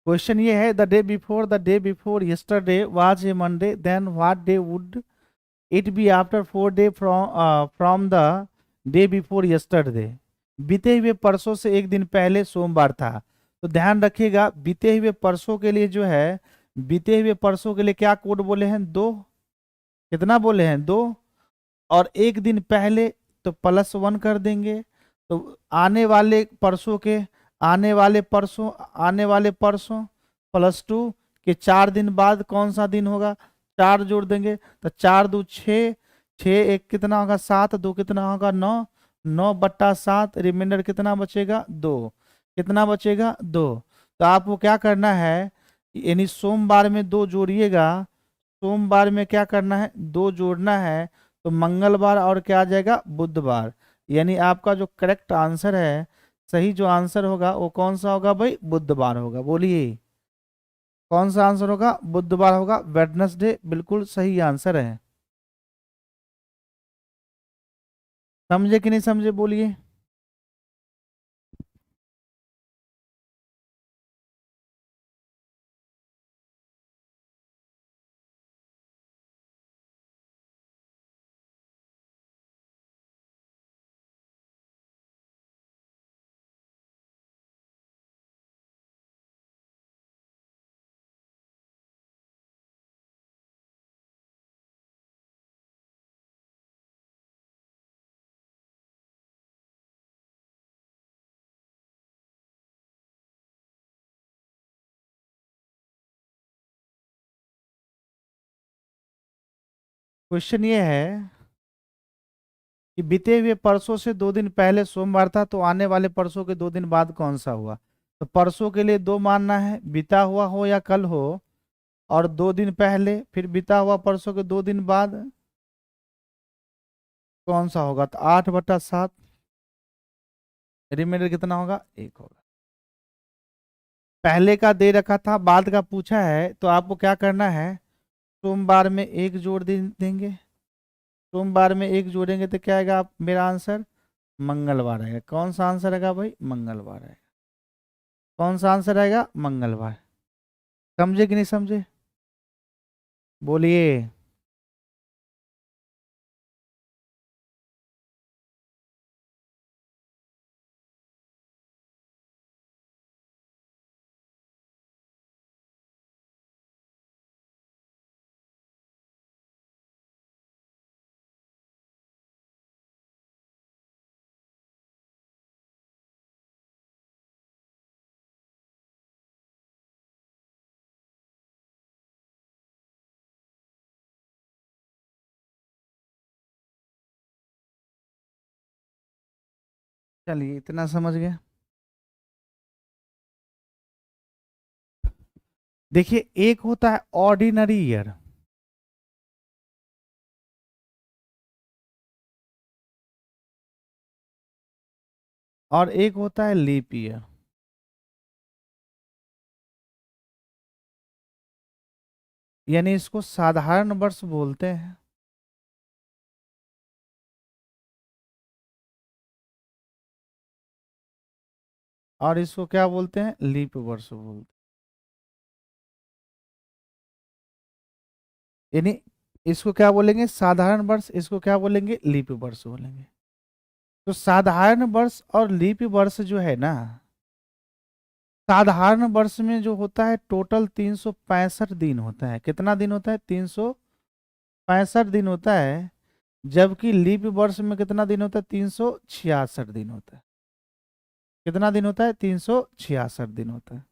क्वेश्चन ये है, the day before yesterday was a Monday, then what day would it be after 4 day from the day before yesterday. बीते हुए परसों से एक दिन पहले सोमवार था। तो ध्यान रखिएगा, बीते हुए परसों के लिए जो है, बीते हुए परसों के लिए क्या कोड बोले हैं, 2। कितना बोले हैं, 2। और एक दिन पहले, तो +1 कर देंगे। तो आने वाले परसों के, आने वाले परसों, आने वाले परसों +2 के 4 दिन बाद कौन सा दिन होगा, 4 जोड़ देंगे। तो 4 2 6, 6 एक कितना होगा, 7 2 कितना होगा, 9, 9/7, रिमाइंडर कितना बचेगा, 2। कितना बचेगा, 2। तो आपको क्या करना है, यानी सोमवार में 2 जोड़िएगा, सोमवार में क्या करना है, 2 जोड़ना है। तो मंगलवार और क्या आ जाएगा, बुधवार। यानी आपका जो करेक्ट आंसर है, सही जो आंसर होगा वो कौन सा होगा भाई, बुधवार होगा। बोलिए, कौन सा आंसर होगा, बुधवार होगा, वेडनेसडे बिल्कुल सही आंसर है। समझे कि नहीं समझे, बोलिए। क्वेश्चन ये है कि बीते हुए परसों से 2 दिन पहले सोमवार था, तो आने वाले परसों के 2 दिन बाद कौन सा हुआ। तो परसों के लिए 2 मानना है, बीता हुआ हो या कल हो, और 2 दिन पहले, फिर बीता हुआ परसों के 2 दिन बाद कौन सा होगा, तो 8/7, रिमाइंडर कितना होगा, 1 होगा। पहले का दे रखा था, बाद का पूछा है, तो आपको क्या करना है, सोमवार में 1 जोड़ देंगे। सोमवार में 1 जोड़ेंगे तो क्या आएगा, आप मेरा आंसर मंगलवार आएगा। कौन सा आंसर आएगा भाई, मंगलवार आएगा। कौन सा आंसर आएगा, मंगलवार। समझे कि नहीं समझे, बोलिए। चलिए इतना समझ गए। देखिए एक होता है ऑर्डिनरी ईयर, और एक होता है लीप ईयर। यानी इसको साधारण वर्ष बोलते हैं, और इसको क्या बोलते हैं, लीप वर्ष बोलते हैं। यानी इसको क्या बोलेंगे, साधारण वर्ष, इसको क्या बोलेंगे, लीप वर्ष बोलेंगे। तो साधारण वर्ष और लीप वर्ष जो है ना, साधारण वर्ष में जो होता है टोटल 365 दिन होता है। कितना दिन होता है, 365 दिन होता है। जबकि लीप वर्ष में कितना दिन होता है, 366 दिन होता है। कितना दिन होता है, 366 दिन होता है।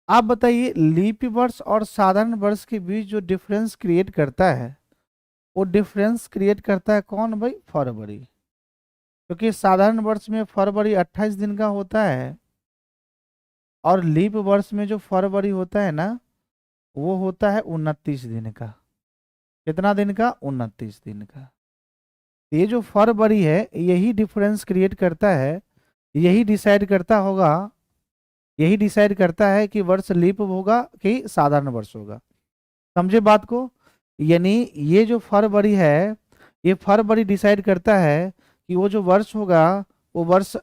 आप बताइए लीप वर्ष और साधारण वर्ष के बीच जो डिफरेंस क्रिएट करता है, वो डिफरेंस क्रिएट करता है कौन भाई, फरवरी। क्योंकि साधारण वर्ष में फरवरी 28 दिन का होता है, और लीप वर्ष में जो फरवरी होता है ना, वो होता है 29 दिन का। कितना दिन का, 29 दिन का। ये जो फरवरी है यही डिफरेंस क्रिएट करता है, यही डिसाइड करता होगा, यही डिसाइड करता है कि वर्ष लीप होगा कि साधारण वर्ष होगा। समझे बात को। यानी ये जो फरवरी है, ये फरवरी डिसाइड करता है कि वो जो वर्ष होगा, वो वर्ष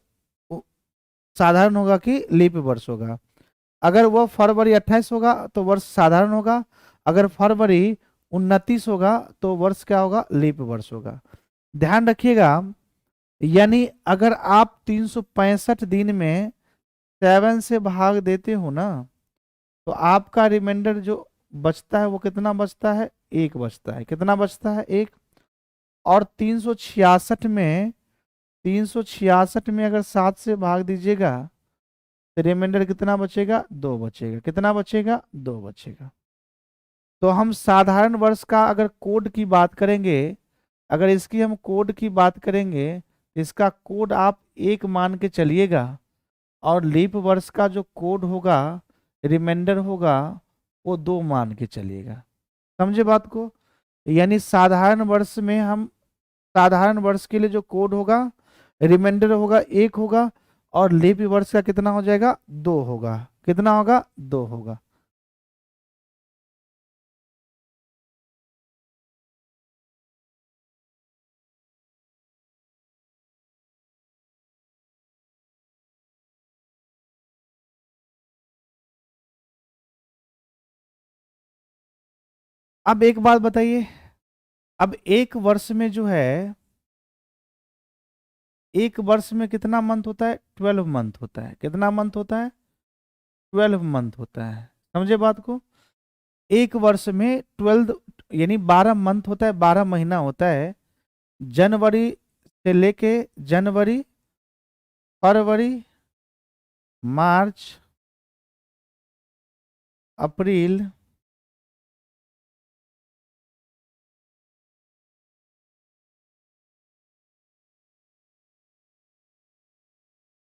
साधारण होगा कि लीप वर्ष होगा। अगर वो फरवरी 28 होगा तो वर्ष साधारण होगा, अगर फरवरी 29 होगा तो वर्ष क्या होगा, लीप वर्ष होगा। ध्यान रखिएगा। यानी अगर आप 365 दिन में 7 से भाग देते हो ना, तो आपका रिमाइंडर जो बचता है वो कितना बचता है, एक बचता है। कितना बचता है, एक। और 366 में अगर 7 से भाग दीजिएगा तो रिमाइंडर कितना बचेगा, दो बचेगा। कितना बचेगा, दो बचेगा। तो हम साधारण वर्ष का अगर कोड की बात करेंगे, अगर इसकी हम कोड की बात करेंगे, इसका कोड आप एक मान के चलिएगा, और लीप वर्ष का जो कोड होगा, रिमाइंडर होगा, वो दो मान के चलिएगा। समझे बात को। यानी साधारण वर्ष में हम, साधारण वर्ष के लिए जो कोड होगा, रिमाइंडर होगा, एक होगा, और लीप वर्ष का कितना हो जाएगा, दो होगा। कितना होगा, दो होगा। अब एक बात बताइए, अब एक वर्ष में जो है, एक वर्ष में कितना मंथ होता है, 12 मंथ होता है। कितना मंथ होता है, 12 मंथ होता है। समझे बात को। एक वर्ष में 12 यानी 12 मंथ होता है, 12 महीना होता है। जनवरी से लेके जनवरी, फरवरी, मार्च, अप्रैल,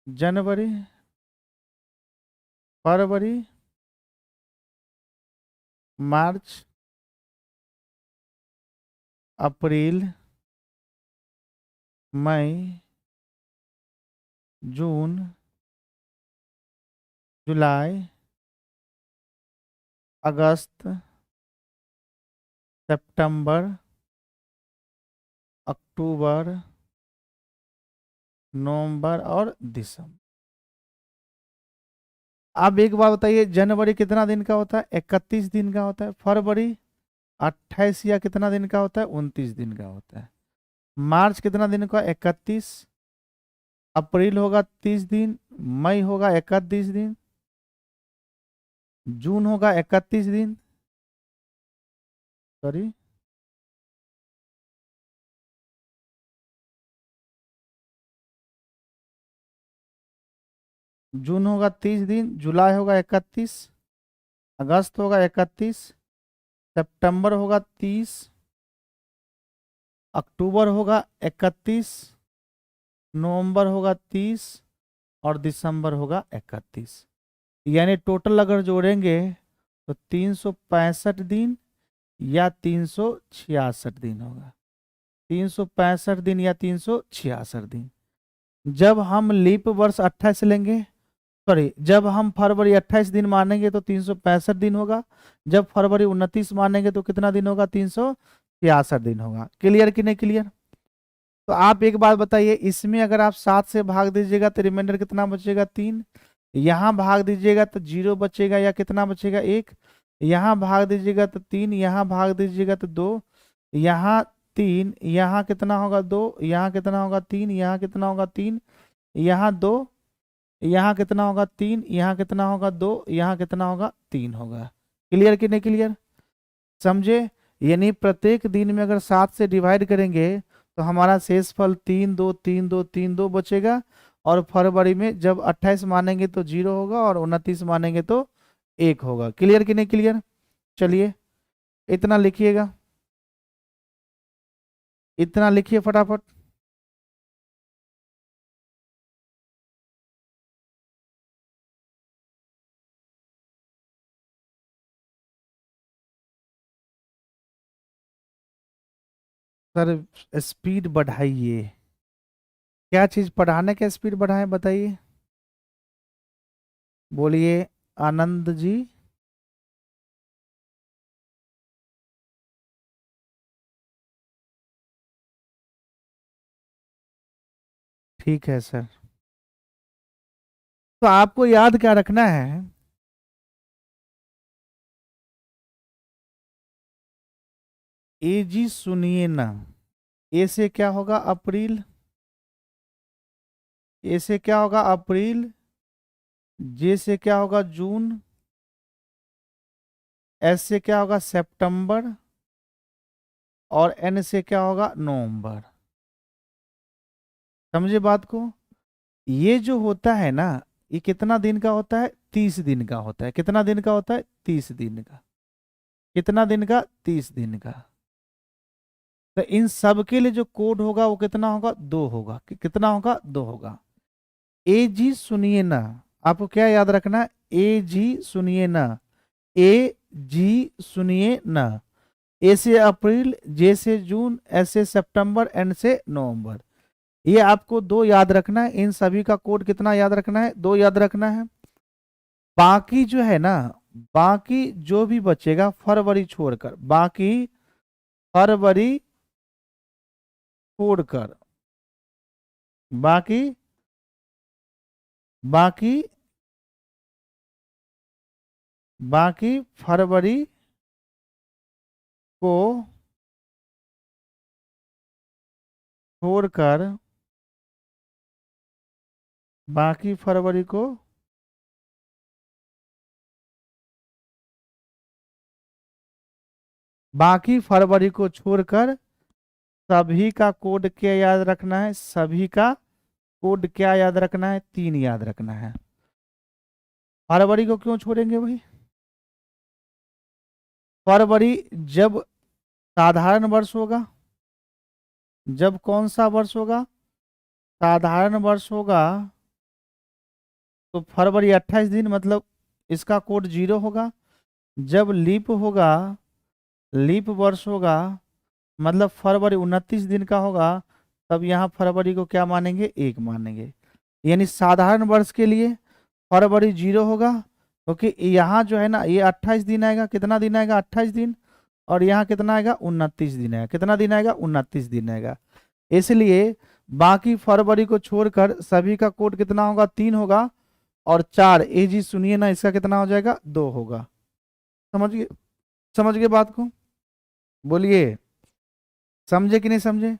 जनवरी, फरवरी, मार्च, अप्रैल, मई, जून, जुलाई, अगस्त, सितंबर, अक्टूबर, नवंबर और दिसंबर। आप एक बात बताइए, जनवरी कितना दिन का होता है, 31 दिन का होता है। फरवरी 28 या कितना दिन का होता है, 29 दिन का होता है। मार्च कितना दिन का, 31। अप्रैल होगा 30 दिन, मई होगा 31 दिन, जून होगा 31 दिन, सॉरी, जून होगा 30 दिन, जुलाई होगा 31, अगस्त होगा 31, सितंबर होगा 30, अक्टूबर होगा 31, नवंबर होगा 30 और दिसंबर होगा 31। यानी टोटल अगर जोड़ेंगे तो 365 दिन या 366 दिन होगा। 365 दिन या 366 दिन। जब हम लीप वर्ष 28 लेंगे, सॉरी, जब हम फरवरी 28 दिन मानेंगे तो 365 दिन होगा। जब फरवरी 29 मानेंगे तो कितना दिन होगा? 366 दिन होगा। क्लियर कि नहीं क्लियर? तो आप एक बात बताइए, इसमें अगर आप 7 से भाग दीजिएगा तो रिमाइंडर कितना बचेगा? 3। यहाँ भाग दीजिएगा तो 0 बचेगा या कितना बचेगा? 1। यहाँ भाग दीजिएगा तो 3, यहाँ भाग दीजिएगा तो 2, यहाँ 3, यहाँ कितना होगा? 2, यहाँ कितना होगा? 3, यहाँ कितना होगा? 3, यहाँ 2, यहाँ कितना होगा? 3, यहाँ कितना होगा? 2, यहाँ कितना होगा? 3 होगा। क्लियर कि नहीं क्लियर? समझे? यानी प्रत्येक दिन में अगर 7 से डिवाइड करेंगे तो हमारा शेषफल 3 2 3 2 3 2 बचेगा। और फरवरी में जब 28 मानेंगे तो 0 होगा और 29 मानेंगे तो 1 होगा। क्लियर कि नहीं क्लियर? चलिए इतना लिखिएगा, इतना लिखिए फटाफट। सर स्पीड बढ़ाइए। क्या चीज पढ़ाने का स्पीड बढ़ाएं बताइए? बोलिए आनंद जी। ठीक है सर। तो आपको याद क्या रखना है? ए जी सुनिए ना। ए से क्या होगा? अप्रैल। ए से क्या होगा? अप्रैल। जे से क्या होगा? जून। एस से क्या होगा? सितंबर। और एन से क्या होगा? नवंबर। समझे बात को? ये जो होता है ना, ये कितना दिन का होता है? 30 दिन का होता है। कितना दिन का होता है? 30 दिन का। कितना दिन का? 30 दिन का। तो इन सब के लिए जो कोड होगा वो कितना होगा? 2 होगा। कितना होगा? 2 होगा। ए जी सुनिए ना, आपको क्या याद रखना? ए जी सुनिए ना। ए जी सुनिए ना। ए से अप्रैल, जे से जून, एस से सितंबर, एन से नवंबर। ये आपको 2 याद रखना है। इन सभी का कोड कितना याद रखना है? 2 याद रखना है। बाकी जो है ना, बाकी जो भी बचेगा फरवरी छोड़कर, बाकी फरवरी छोड़कर, बाकी बाकी बाकी फरवरी को छोड़कर, बाकी फरवरी को बाकी फरवरी को छोड़कर सभी का कोड क्या याद रखना है? सभी का कोड क्या याद रखना है? 3 याद रखना है। फरवरी को क्यों छोड़ेंगे भाई? फरवरी जब साधारण वर्ष होगा, जब कौन सा वर्ष होगा? साधारण वर्ष होगा तो फरवरी 28 दिन, मतलब इसका कोड 0 होगा। जब लीप होगा, लीप वर्ष होगा, मतलब फरवरी 29 दिन का होगा, तब यहाँ फरवरी को क्या मानेंगे? 1 मानेंगे। यानी साधारण वर्ष के लिए फरवरी 0 होगा, क्योंकि यहाँ जो है ना, ये 28 दिन आएगा। कितना दिन आएगा? 28 दिन। और यहाँ कितना आएगा? 29 दिन आएगा। कितना दिन आएगा? 29 दिन आएगा। इसलिए बाकी फरवरी को छोड़कर सभी का कोड कितना होगा? 3 होगा। और 4, ए जी सुनिए ना, इसका कितना हो जाएगा? 2 होगा। समझ गए? समझ गए बात को? बोलिए समझे कि नहीं समझे?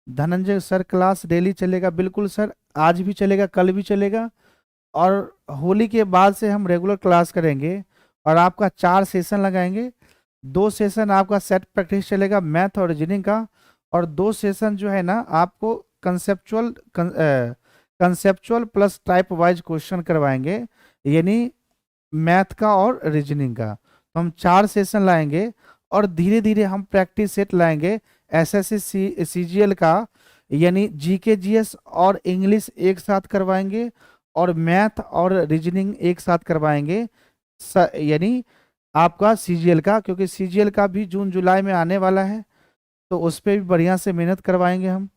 धनंजय सर क्लास डेली चलेगा? बिल्कुल सर, आज भी चलेगा, कल भी चलेगा। और होली के बाद से हम रेगुलर क्लास करेंगे और आपका 4 सेशन लगाएंगे। 2 सेशन आपका सेट प्रैक्टिस चलेगा मैथ और रीजनिंग का, और 2 सेशन जो है ना आपको conceptual plus type wise question करवाएंगे, यानी मैथ का और रीजनिंग का। तो हम 4 सेशन लाएंगे और धीरे धीरे हम प्रैक्टिस सेट लाएंगे एसएससी सीजीएल का, यानी जीके जीएस और इंग्लिश एक साथ करवाएंगे और मैथ और रीजनिंग एक साथ करवाएंगे। यानी आपका सीजीएल का, क्योंकि सीजीएल का भी जून जुलाई में आने वाला है, तो उस पर भी बढ़िया से मेहनत करवाएंगे हम।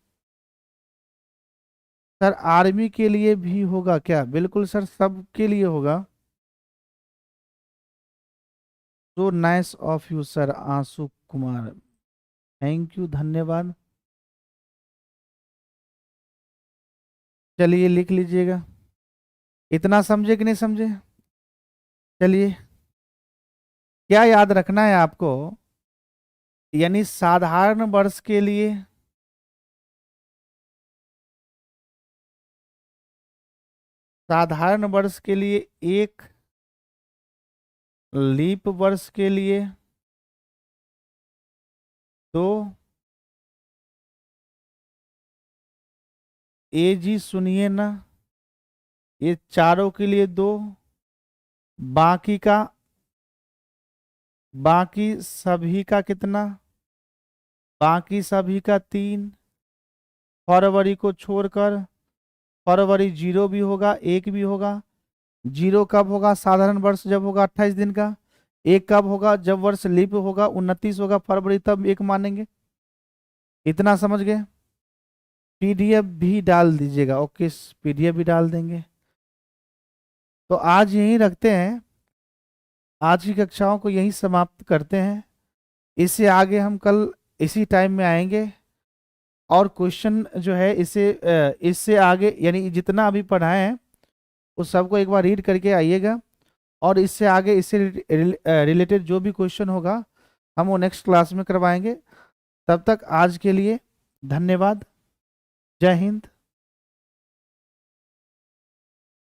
सर आर्मी के लिए भी होगा क्या? बिल्कुल सर, सब के लिए होगा। So nice of you sir आंसू कुमार, थैंक यू, धन्यवाद। चलिए लिख लीजिएगा। इतना समझे कि नहीं समझे? चलिए, क्या याद रखना है आपको, यानी साधारण वर्ष के लिए, साधारण वर्ष के लिए एक, लीप वर्ष के लिए दो, ए जी सुनिए ना, ये चारों के लिए दो, बाकी का, बाकी सभी का कितना, बाकी सभी का तीन, फरवरी को छोड़कर, फरवरी जीरो भी होगा, एक भी होगा। जीरो कब होगा? साधारण वर्ष जब होगा 28 दिन का। एक कब होगा? जब वर्ष लीप होगा, 29 होगा फरवरी, तब एक मानेंगे। इतना समझ गए? पीडीएफ भी डाल दीजिएगा। ओके, पीडीएफ भी डाल देंगे। तो आज यहीं रखते हैं, आज की कक्षाओं को यहीं समाप्त करते हैं। इससे आगे हम कल इसी टाइम में आएंगे और क्वेश्चन जो है इससे आगे यानी जितना अभी पढ़ाए हैं उस सबको एक बार रीड करके आइएगा, और इससे आगे इससे रिलेटेड जो भी क्वेश्चन होगा हम वो नेक्स्ट क्लास में करवाएंगे। तब तक आज के लिए धन्यवाद। जय हिंद।